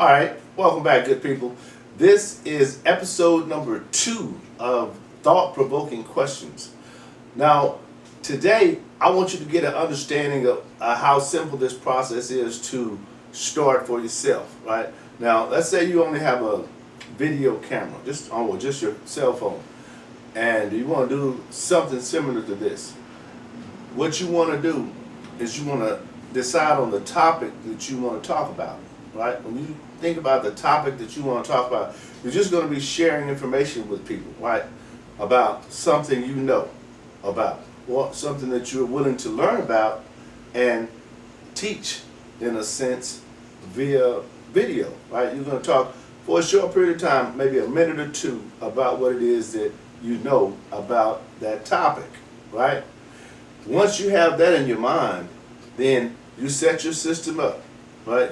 All right, welcome back, good people. This is episode number 2 of thought-provoking questions. Now, today I want you to get an understanding of how simple this process is to start for yourself. Right now, let's say you only have a video camera, just your cell phone, and you want to do something similar to this. What you want to do is you want to decide on the topic that you want to talk about. Right? When you think about the topic that you want to talk about, you're just going to be sharing information with people, right? About something you know about, or something that you're willing to learn about and teach, in a sense, via video, right? You're going to talk for a short period of time, maybe a minute or two, about what it is that you know about that topic, right? Once you have that in your mind, then you set your system up, right?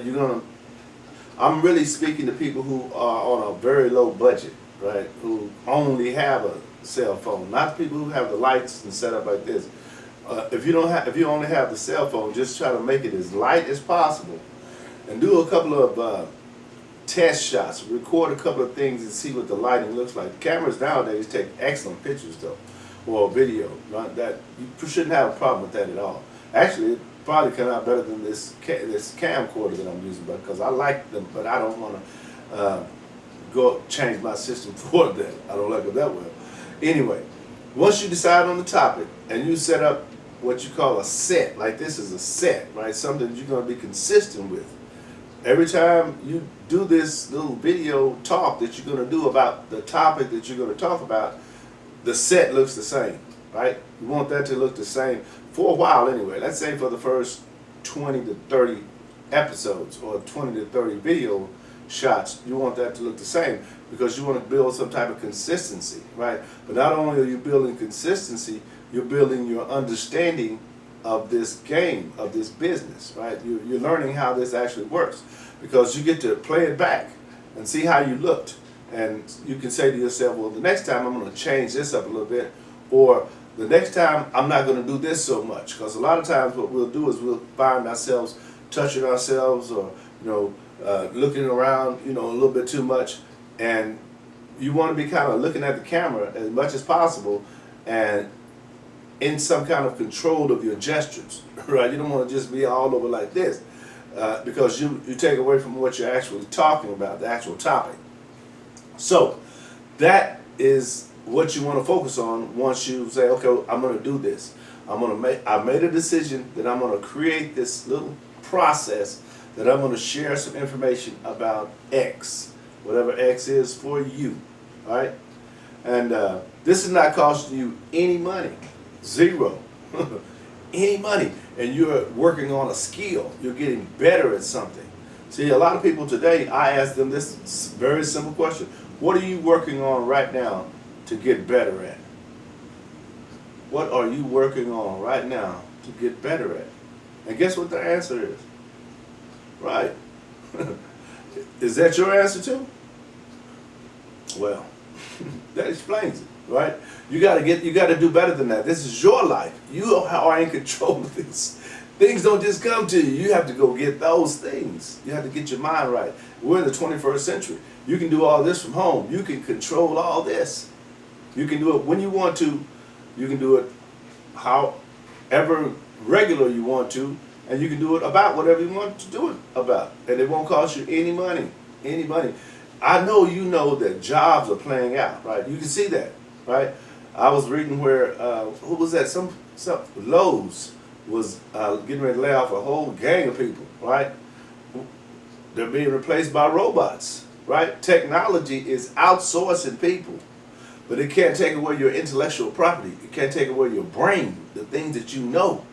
I'm really speaking to people who are on a very low budget, right? Who only have a cell phone, not people who have the lights and set up like this. If you only have the cell phone, just try to make it as light as possible, and do a couple of test shots. Record a couple of things and see what the lighting looks like. Cameras nowadays take excellent pictures, though, or video. Right? That you shouldn't have a problem with that at all. Actually, probably come out better than this camcorder that I'm using, because I like them, but I don't want to go change my system for that. I don't like it that well. Anyway, once you decide on the topic and you set up what you call a set, like this is a set, right? Something that you're going to be consistent with. Every time you do this little video talk that you're going to do about the topic that you're going to talk about, the set looks the same, right? You want that to look the same for a while anyway. Let's say for the first 20 to 30 episodes or 20 to 30 video shots, you want that to look the same, because you want to build some type of consistency, right? But not only are you building consistency, you're building your understanding of this game, of this business, right? You're learning how this actually works, because you get to play it back and see how you looked. And you can say to yourself, well, the next time I'm going to change this up a little bit, or the next time I'm not going to do this so much. Because a lot of times what we'll do is we'll find ourselves touching ourselves, or looking around a little bit too much, and you want to be kind of looking at the camera as much as possible and in some kind of control of your gestures, right? You don't want to just be all over like this, because you take away from what you're actually talking about, the actual topic. So that is what you want to focus on once you say, okay, I'm going to do this. I've made a decision that I'm going to create this little process that I'm going to share some information about X, whatever X is for you, all right? And this is not costing you any money, zero, any money. And you're working on a skill. You're getting better at something. See, a lot of people today, I ask them this very simple question. What are you working on right now to get better at? What are you working on right now to get better at? And guess what the answer is? Right. Is that your answer too? Well, that explains it, right? You got to do better than that. This is your life. You are in control of this. Things don't just come to you. You have to go get those things. You have to get your mind right. We're in the 21st century. You can do all this from home. You can control all this. You can do it when you want to. You can do it however regular you want to. And you can do it about whatever you want to do it about. And it won't cost you any money. Any money. I know you know that jobs are playing out, right? You can see that, right? I was reading where, who was that? Some Lowe's was getting ready to lay off a whole gang of people, right? They're being replaced by robots, right? Technology is outsourcing people, but it can't take away your intellectual property. It can't take away your brain, the things that you know.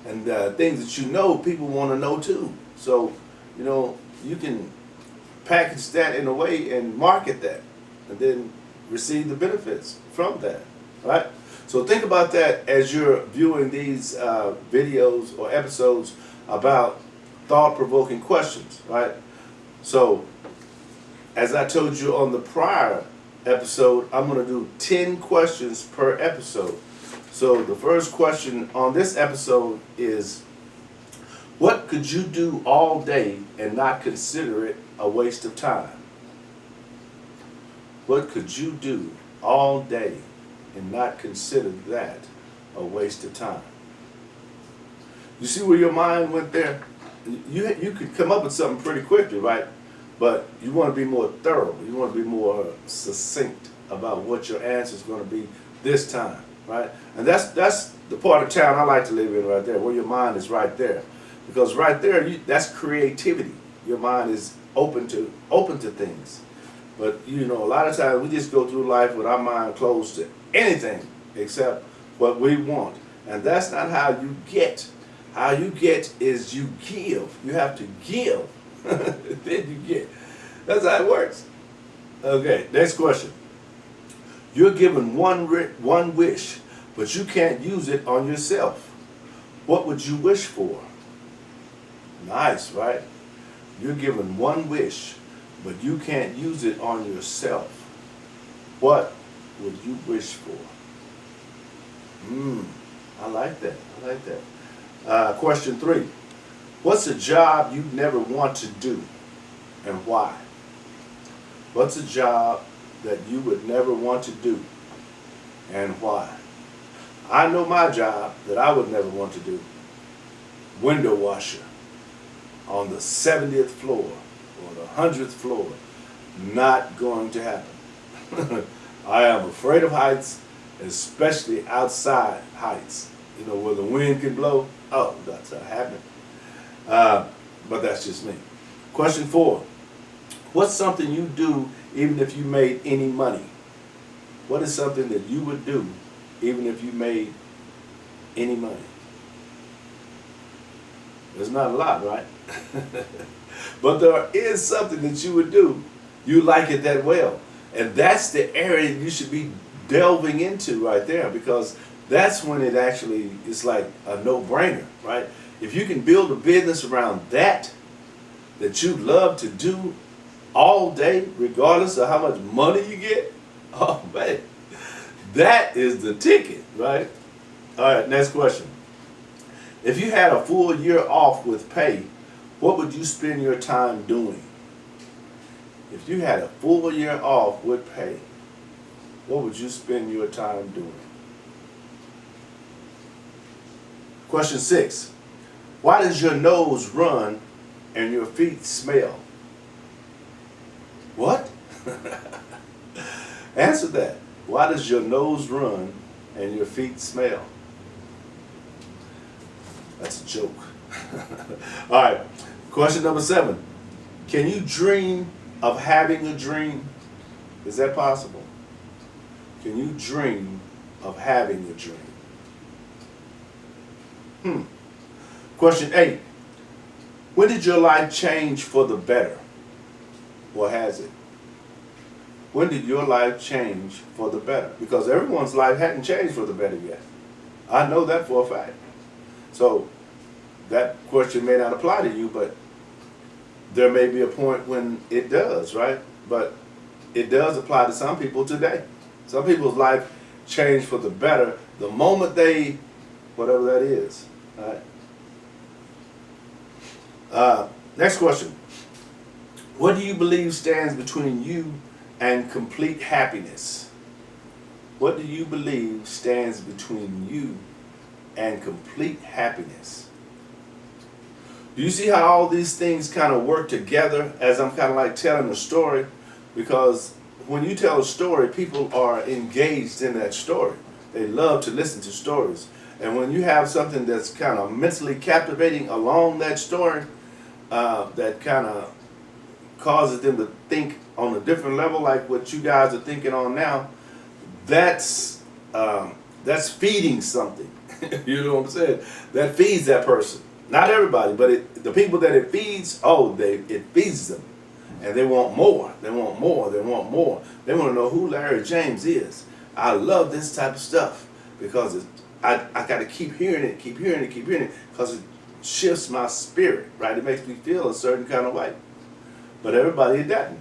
And things that you know, people want to know too. So, you can package that in a way and market that, and then receive the benefits from that, right? So think about that as you're viewing these videos or episodes about thought-provoking questions, right? So, as I told you on the prior episode, I'm going to do 10 questions per episode. So the first question on this episode is, What could you do all day and not consider it a waste of time? What could you do all day and not consider that a waste of time? You see where your mind went there? You could come up with something pretty quickly, right? But you want to be more thorough. You want to be more succinct about what your answer is going to be this time, right? And that's the part of town I like to live in right there, where your mind is right there. Because right there, that's creativity. Your mind is open to things. But a lot of times we just go through life with our mind closed to anything except what we want. And that's not how you get. How you get is you give. You have to give. Then you get. That's how it works. Okay, next question. You're given one wish, but you can't use it on yourself. What would you wish for? Nice, right? You're given one wish, but you can't use it on yourself. What would you wish for? I like that. I like that. Question 3. What's a job you never want to do and why? What's a job that you would never want to do and why? I know my job that I would never want to do. Window washer on the 70th floor or the 100th floor. Not going to happen. I am afraid of heights, especially outside heights. Where the wind can blow. Oh, that's not happening. But that's just me. Question 4. What's something you do even if you made any money? What is something that you would do even if you made any money? There's not a lot, right? But there is something that you would do. You like it that well. And that's the area you should be delving into right there, because that's when it actually is like a no-brainer, right? If you can build a business around that you love to do all day, regardless of how much money you get, oh man, that is the ticket, right? All right, next question. If you had a full year off with pay, what would you spend your time doing? If you had a full year off with pay, what would you spend your time doing? Question 6. Why does your nose run and your feet smell? What? Answer that. Why does your nose run and your feet smell? That's a joke. All right. Question number 7. Can you dream of having a dream? Is that possible? Can you dream of having a dream? Question 8. When did your life change for the better? Or has it? When did your life change for the better? Because everyone's life hadn't changed for the better yet. I know that for a fact. So that question may not apply to you, but there may be a point when it does, right? But it does apply to some people today. Some people's life changed for the better the moment they, whatever that is, right? Next question. What do you believe stands between you and complete happiness? What do you believe stands between you and complete happiness? Do you see how all these things kind of work together as I'm kind of like telling a story? Because when you tell a story, people are engaged in that story. They love to listen to stories. And when you have something that's kind of mentally captivating along that story, that kind of causes them to think on a different level, like what you guys are thinking on now, that's feeding something. You know what I'm saying? That feeds that person. Not everybody, but the people that it feeds, it feeds them. And they want more. They want more. They want more. They want to know who Larry James is. I love this type of stuff because I got to keep hearing it, because it shifts my spirit, right? It makes me feel a certain kind of way. But everybody doesn't.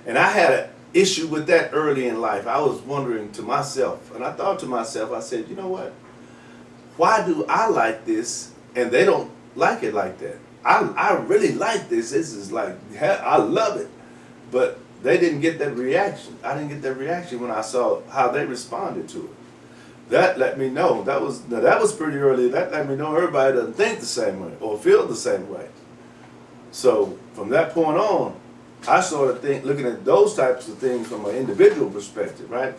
And I had an issue with that early in life. I was wondering to myself, and I thought to myself, I said, you know what? Why do I like this and they don't like it like that. I really like this. This is like, I love it. But they didn't get that reaction. I didn't get that reaction when I saw how they responded to it. That let me know. That was pretty early. That let me know everybody doesn't think the same way or feel the same way. So from that point on, I started looking at those types of things from an individual perspective, right?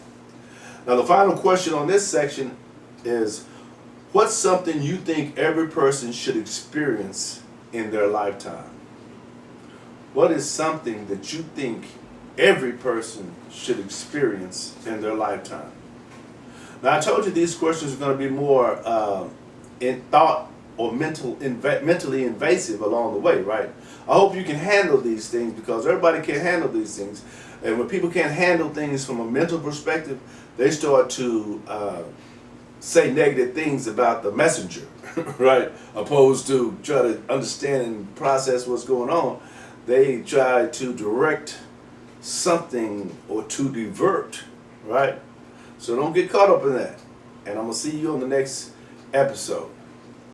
Now the final question on this section is, what's something you think every person should experience in their lifetime? What is something that you think every person should experience in their lifetime? Now I told you these questions are going to be more in thought or mentally invasive along the way, right? I hope you can handle these things, because everybody can't handle these things. And when people can't handle things from a mental perspective, they start to say negative things about the messenger, right? Opposed to try to understand and process what's going on. They try to direct something or to divert, right? So don't get caught up in that. And I'm going to see you on the next episode.